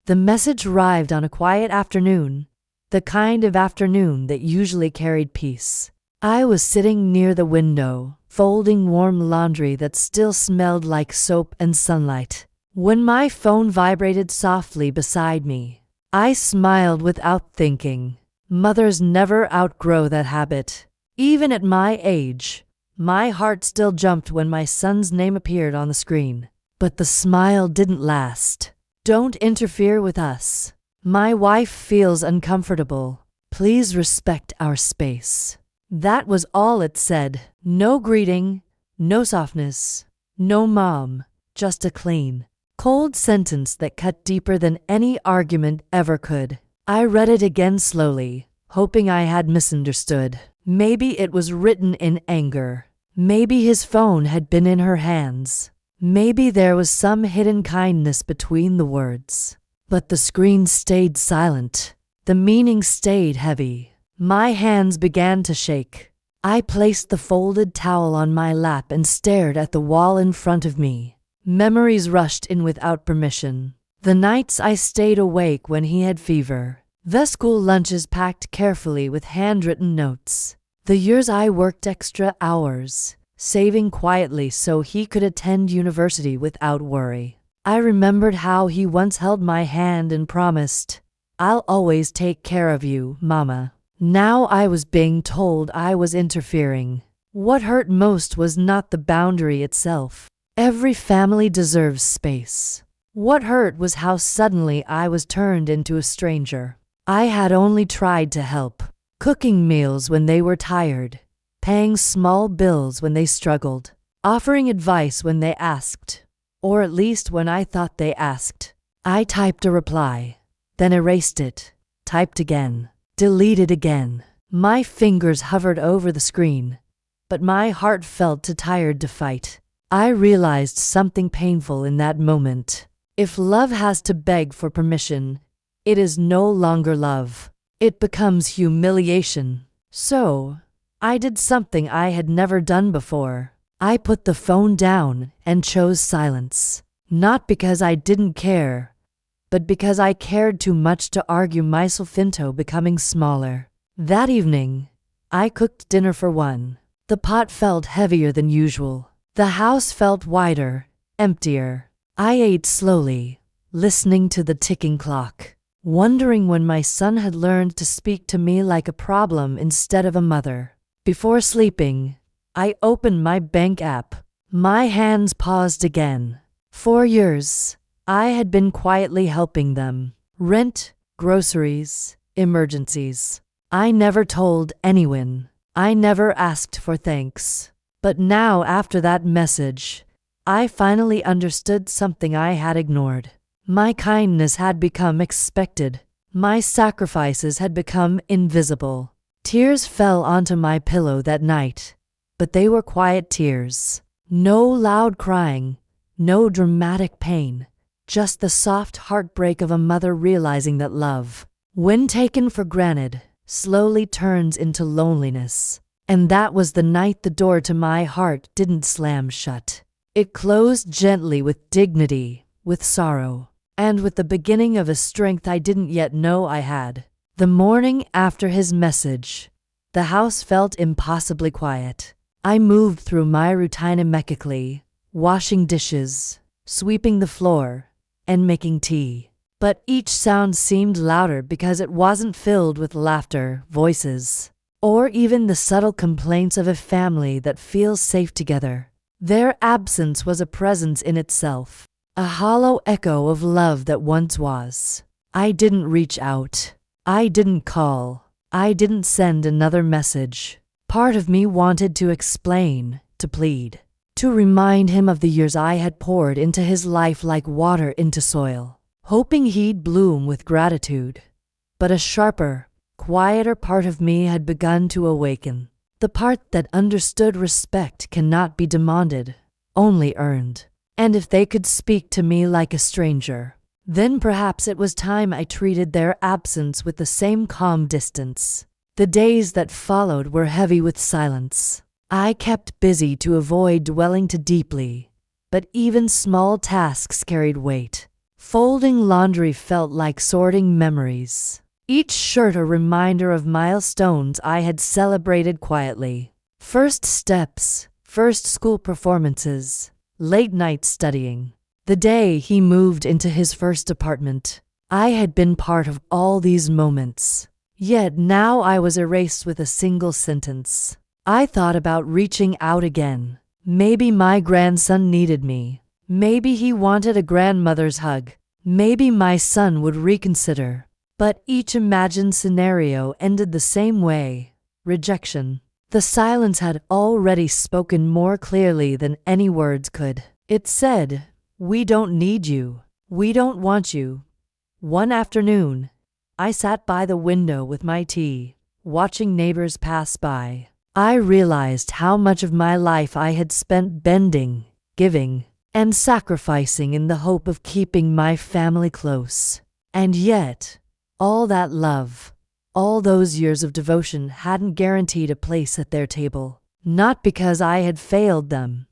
The message arrived on a quiet afternoon, the kind of afternoon that usually carried peace. I was sitting near the window, folding warm laundry that still smelled like soap and sunlight, when my phone vibrated softly beside me. I smiled without thinking. Mothers never outgrow that habit. Even at my age, my heart still jumped when my son's name appeared on the screen. But the smile didn't last. "Don't interfere with us. My wife feels uncomfortable. Please respect our space." That was all it said. No greeting, no softness, no mom, just a clean, cold sentence that cut deeper than any argument ever could. I read it again slowly, hoping I had misunderstood. Maybe it was written in anger. Maybe his phone had been in her hands. Maybe there was some hidden kindness between the words. But the screen stayed silent. The meaning stayed heavy. My hands began to shake. I placed the folded towel on my lap and stared at the wall in front of me. Memories rushed in without permission. The nights I stayed awake when he had fever. The school lunches packed carefully with handwritten notes. The years I worked extra hours, saving quietly so he could attend university without worry. I remembered how he once held my hand and promised, "I'll always take care of you, Mama." Now I was being told I was interfering. What hurt most was not the boundary itself. Every family deserves space. What hurt was how suddenly I was turned into a stranger. I had only tried to help, cooking meals when they were tired, paying small bills when they struggled, offering advice when they asked, or at least when I thought they asked. I typed a reply, then erased it, typed again, deleted again. My fingers hovered over the screen, but my heart felt too tired to fight. I realized something painful in that moment. If love has to beg for permission, it is no longer love. It becomes humiliation. So, I did something I had never done before. I put the phone down and chose silence. Not because I didn't care, but because I cared too much to argue myself into becoming smaller. That evening, I cooked dinner for one. The pot felt heavier than usual. The house felt wider, emptier. I ate slowly, listening to the ticking clock, wondering when my son had learned to speak to me like a problem instead of a mother. Before sleeping, I opened my bank app. My hands paused again. 4 years, I had been quietly helping them. Rent, groceries, emergencies. I never told anyone. I never asked for thanks. But now, after that message, I finally understood something I had ignored. My kindness had become expected. My sacrifices had become invisible. Tears fell onto my pillow that night, but they were quiet tears. No loud crying, no dramatic pain. Just the soft heartbreak of a mother realizing that love, when taken for granted, slowly turns into loneliness. And that was the night the door to my heart didn't slam shut. It closed gently with dignity, with sorrow, and with the beginning of a strength I didn't yet know I had. The morning after his message, the house felt impossibly quiet. I moved through my routine mechanically, washing dishes, sweeping the floor, and making tea. But each sound seemed louder because it wasn't filled with laughter, voices, or even the subtle complaints of a family that feels safe together. Their absence was a presence in itself, a hollow echo of love that once was. I didn't reach out. I didn't call. I didn't send another message. Part of me wanted to explain, to plead, to remind him of the years I had poured into his life like water into soil, hoping he'd bloom with gratitude. But a sharper, quieter part of me had begun to awaken. The part that understood respect cannot be demanded, only earned. And if they could speak to me like a stranger, then perhaps it was time I treated their absence with the same calm distance. The days that followed were heavy with silence. I kept busy to avoid dwelling too deeply, but even small tasks carried weight. Folding laundry felt like sorting memories. Each shirt a reminder of milestones I had celebrated quietly. First steps, first school performances, late night studying. The day he moved into his first apartment. I had been part of all these moments. Yet now I was erased with a single sentence. I thought about reaching out again. Maybe my grandson needed me. Maybe he wanted a grandmother's hug. Maybe my son would reconsider. But each imagined scenario ended the same way: rejection. The silence had already spoken more clearly than any words could. It said, "We don't need you. We don't want you." One afternoon, I sat by the window with my tea, watching neighbors pass by. I realized how much of my life I had spent bending, giving, and sacrificing in the hope of keeping my family close. And yet, all that love, all those years of devotion hadn't guaranteed a place at their table. Not because I had failed them,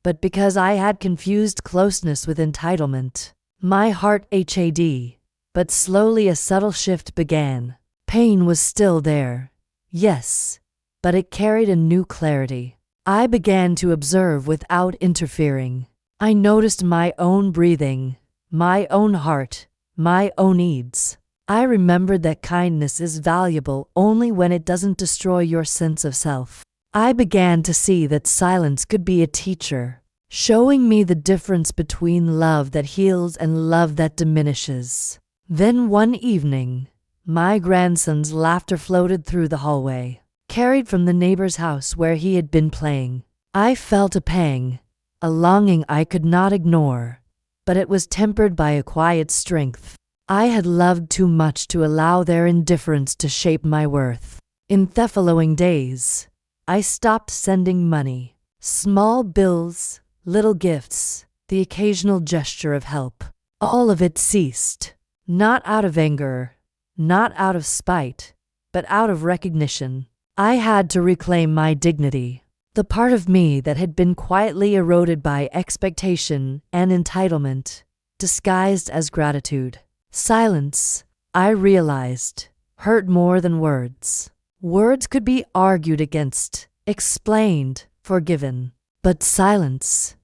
but because I had confused closeness with entitlement. My heart had, but slowly a subtle shift began. Pain was still there, yes, but it carried a new clarity. I began to observe without interfering. I noticed my own breathing, my own heart, my own needs. I remembered that kindness is valuable only when it doesn't destroy your sense of self. I began to see that silence could be a teacher, showing me the difference between love that heals and love that diminishes. Then one evening, my grandson's laughter floated through the hallway, carried from the neighbor's house where he had been playing. I felt a pang, a longing I could not ignore, but it was tempered by a quiet strength. I had loved too much to allow their indifference to shape my worth. In the following days, I stopped sending money. Small bills, little gifts, the occasional gesture of help. All of it ceased. Not out of anger, not out of spite, but out of recognition. I had to reclaim my dignity. The part of me that had been quietly eroded by expectation and entitlement, disguised as gratitude. Silence, I realized, hurt more than words. Words could be argued against, explained, forgiven. But silence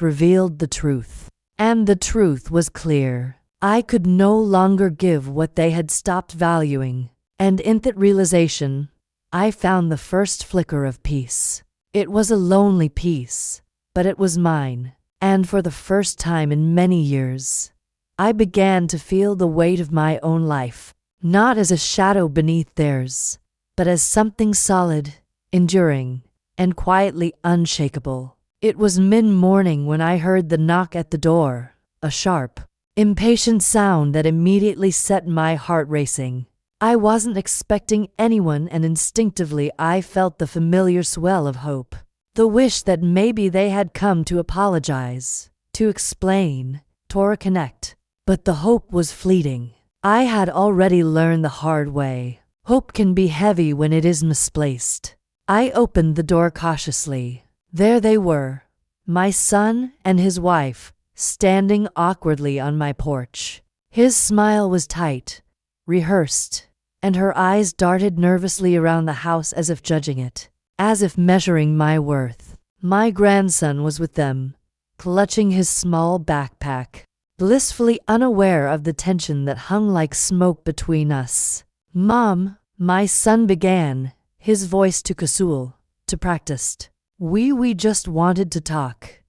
revealed the truth. And the truth was clear. I could no longer give what they had stopped valuing. And in that realization, I found the first flicker of peace. It was a lonely peace, but it was mine. And for the first time in many years, I began to feel the weight of my own life, not as a shadow beneath theirs, but as something solid, enduring, and quietly unshakable. It was mid-morning when I heard the knock at the door, a sharp, impatient sound that immediately set my heart racing. I wasn't expecting anyone, and instinctively I felt the familiar swell of hope. The wish that maybe they had come to apologize, to explain, to reconnect. But the hope was fleeting. I had already learned the hard way. Hope can be heavy when it is misplaced. I opened the door cautiously. There they were, my son and his wife, standing awkwardly on my porch. His smile was tight, rehearsed, and her eyes darted nervously around the house as if judging it, as if measuring my worth. My grandson was with them, clutching his small backpack, blissfully unaware of the tension that hung like smoke between us. "Mom," my son began, his voice too casual, too practiced. We just wanted to talk."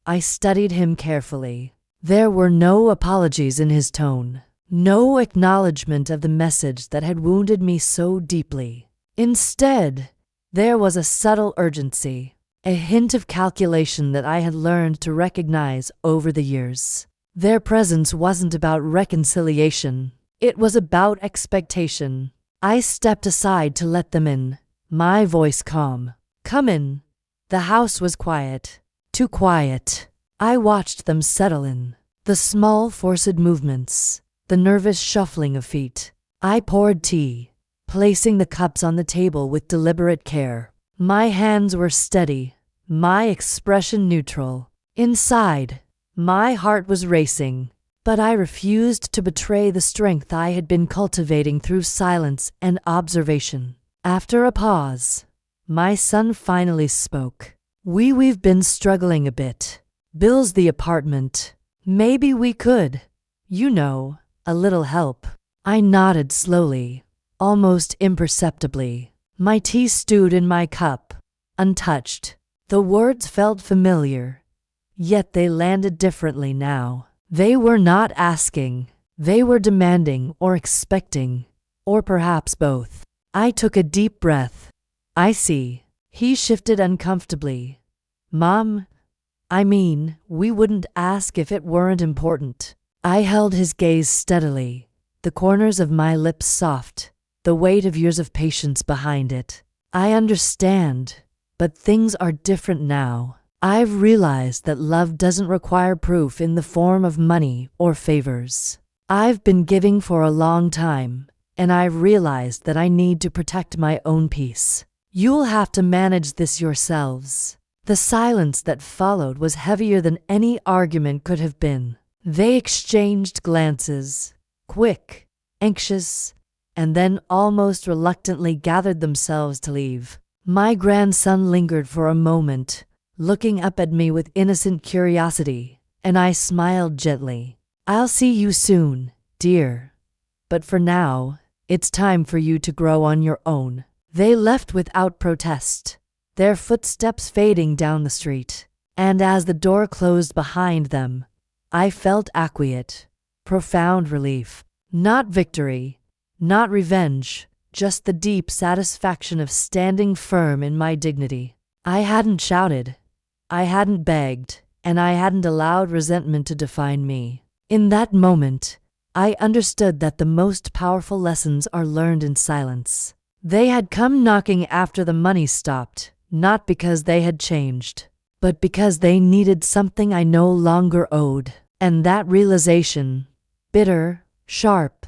I studied him carefully. There were no apologies in his tone, no acknowledgement of the message that had wounded me so deeply. Instead, there was a subtle urgency, a hint of calculation that I had learned to recognize over the years. Their presence wasn't about reconciliation. It was about expectation. I stepped aside to let them in, my voice calm. "Come in." The house was quiet, too quiet. I watched them settle in. The small forced movements, the nervous shuffling of feet. I poured tea, placing the cups on the table with deliberate care. My hands were steady, my expression neutral. Inside, my heart was racing, But I refused to betray the strength I had been cultivating through silence and observation. After a pause, my son finally spoke. We've been struggling a bit. Bill's the apartment. Maybe we could, a little help. I nodded slowly, almost imperceptibly. My tea stewed in my cup, untouched. The words felt familiar, yet they landed differently now. They were not asking, they were demanding or expecting, or perhaps both. I took a deep breath. I see. He shifted uncomfortably. Mom, we wouldn't ask if it weren't important. I held his gaze steadily, the corners of my lips soft, the weight of years of patience behind it. I understand, but things are different now. I've realized that love doesn't require proof in the form of money or favors. I've been giving for a long time, and I've realized that I need to protect my own peace. You'll have to manage this yourselves. The silence that followed was heavier than any argument could have been. They exchanged glances, quick, anxious, and then almost reluctantly gathered themselves to leave. My grandson lingered for a moment, looking up at me with innocent curiosity, and I smiled gently. I'll see you soon, dear. But for now, it's time for you to grow on your own. They left without protest, their footsteps fading down the street. And as the door closed behind them, I felt acquiescence, profound relief. Not victory, not revenge, just the deep satisfaction of standing firm in my dignity. I hadn't shouted, I hadn't begged, and I hadn't allowed resentment to define me. In that moment, I understood that the most powerful lessons are learned in silence. They had come knocking after the money stopped, not because they had changed, but because they needed something I no longer owed. And that realization, bitter, sharp,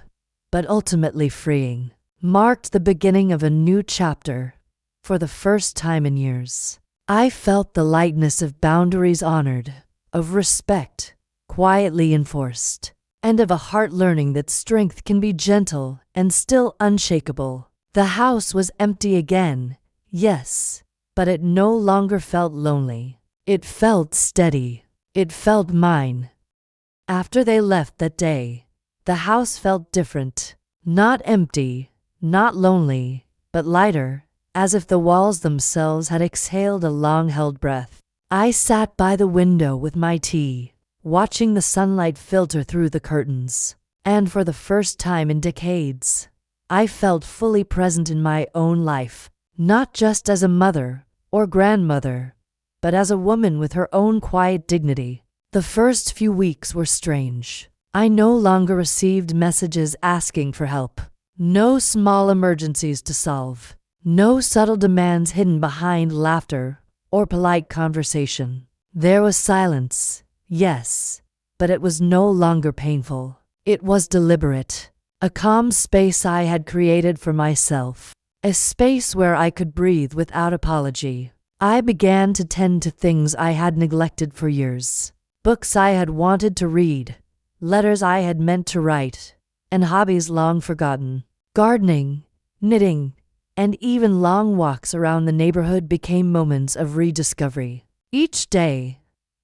but ultimately freeing, marked the beginning of a new chapter. For the first time in years, I felt the lightness of boundaries honored, of respect quietly enforced, and of a heart learning that strength can be gentle and still unshakable. The house was empty again, yes, but it no longer felt lonely. It felt steady. It felt mine. After they left that day, the house felt different. Not empty, not lonely, but lighter, as if the walls themselves had exhaled a long-held breath. I sat by the window with my tea, watching the sunlight filter through the curtains. And for the first time in decades, I felt fully present in my own life, not just as a mother or grandmother, but as a woman with her own quiet dignity. The first few weeks were strange. I no longer received messages asking for help. No small emergencies to solve. No subtle demands hidden behind laughter or polite conversation. There was silence, yes, but it was no longer painful. It was deliberate. A calm space I had created for myself. A space where I could breathe without apology. I began to tend to things I had neglected for years. Books I had wanted to read, letters I had meant to write, and hobbies long forgotten. Gardening, knitting, and even long walks around the neighborhood became moments of rediscovery. Each day,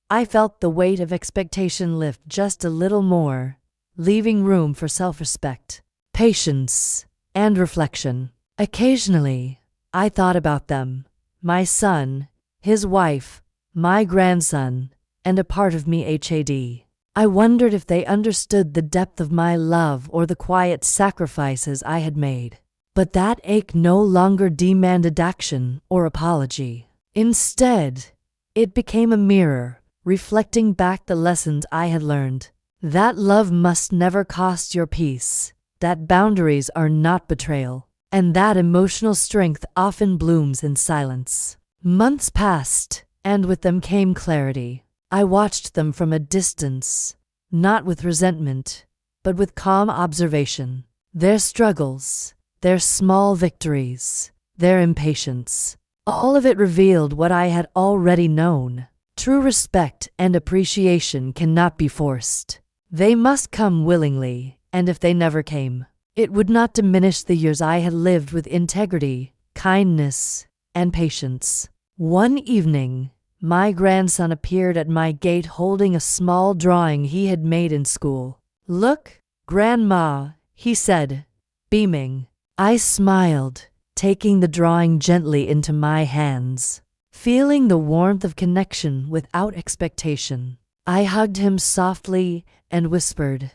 I felt the weight of expectation lift just a little more, leaving room for self-respect, patience, and reflection. Occasionally, I thought about them, my son, his wife, my grandson, and a part of me had. I wondered if they understood the depth of my love or the quiet sacrifices I had made. But that ache no longer demanded action or apology. Instead, it became a mirror, reflecting back the lessons I had learned. That love must never cost your peace, that boundaries are not betrayal, and that emotional strength often blooms in silence. Months passed, and with them came clarity. I watched them from a distance, not with resentment, but with calm observation. Their struggles, their small victories, their impatience, all of it revealed what I had already known. True respect and appreciation cannot be forced. They must come willingly, and if they never came, it would not diminish the years I had lived with integrity, kindness, and patience. One evening, my grandson appeared at my gate holding a small drawing he had made in school. "Look, Grandma," he said, beaming. I smiled, taking the drawing gently into my hands. Feeling the warmth of connection without expectation, I hugged him softly and whispered,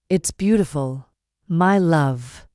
"It's beautiful, my love."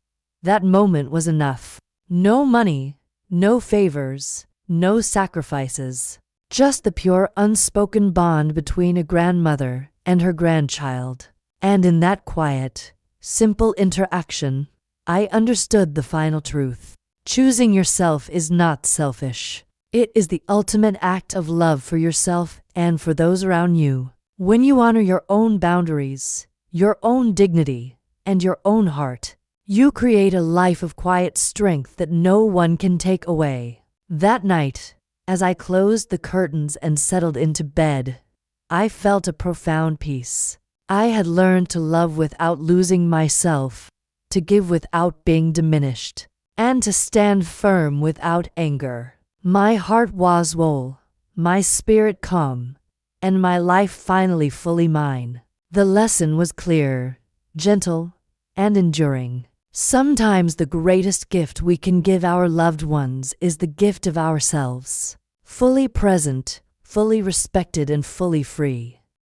That moment was enough. No money, no favors, no sacrifices. Just the pure unspoken bond between a grandmother and her grandchild. And in that quiet, simple interaction, I understood the final truth. Choosing yourself is not selfish. It is the ultimate act of love for yourself and for those around you. When you honor your own boundaries, your own dignity, and your own heart, you create a life of quiet strength that no one can take away. That night, as I closed the curtains and settled into bed, I felt a profound peace. I had learned to love without losing myself, to give without being diminished, and to stand firm without anger. My heart was whole, my spirit calm, and my life finally fully mine. The lesson was clear, gentle, and enduring. Sometimes the greatest gift we can give our loved ones is the gift of ourselves. Fully present, fully respected, and fully free.